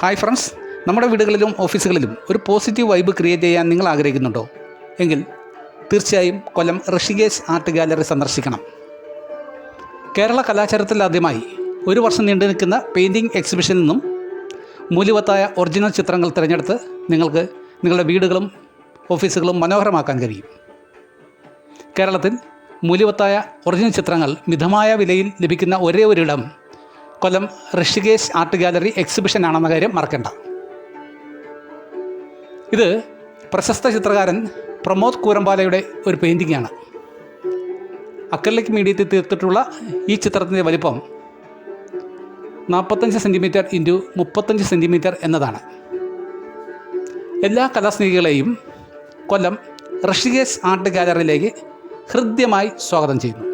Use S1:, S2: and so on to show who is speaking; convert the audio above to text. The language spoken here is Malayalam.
S1: ഹായ് ഫ്രണ്ട്സ്, നമ്മുടെ വീടുകളിലും ഓഫീസുകളിലും ഒരു പോസിറ്റീവ് വൈബ് ക്രിയേറ്റ് ചെയ്യാൻ നിങ്ങൾ ആഗ്രഹിക്കുന്നുണ്ടോ? എങ്കിൽ തീർച്ചയായും കൊല്ലം ഋഷികേശ് ആർട്ട് ഗാലറി സന്ദർശിക്കണം. കേരള കലാചാരത്തിൽ ആദ്യമായി ഒരു വർഷം നീണ്ടു നിൽക്കുന്ന പെയിൻറ്റിംഗ് എക്സിബിഷനിൽ നിന്നും മൂല്യവത്തായ ഒറിജിനൽ ചിത്രങ്ങൾ തിരഞ്ഞെടുത്ത് നിങ്ങൾക്ക് നിങ്ങളുടെ വീടുകളും ഓഫീസുകളും മനോഹരമാക്കാൻ കഴിയും. കേരളത്തിൽ മൂല്യവത്തായ ഒറിജിനൽ ചിത്രങ്ങൾ മിതമായ വിലയിൽ ലഭിക്കുന്ന ഒരേ ഒരിടം കൊല്ലം ഋഷികേശ് ആർട്ട് ഗാലറി എക്സിബിഷൻ ആണെന്ന കാര്യം മറക്കണ്ട. ഇത് പ്രശസ്ത ചിത്രകാരൻ പ്രമോദ് കൂരമ്പാലയുടെ ഒരു പെയിൻറ്റിംഗാണ്. അക്രിലിക് മീഡിയത്തിൽ തീർത്തിട്ടുള്ള ഈ ചിത്രത്തിൻ്റെ വലിപ്പം 45 സെൻറ്റിമീറ്റർ ഇൻറ്റു 35 സെൻറ്റിമീറ്റർ എന്നതാണ്. എല്ലാ കലാസ്നേഹികളെയും കൊല്ലം ഋഷികേശ് ആർട്ട് ഗാലറിയിലേക്ക് ഹൃദ്യമായി സ്വാഗതം ചെയ്യുന്നു.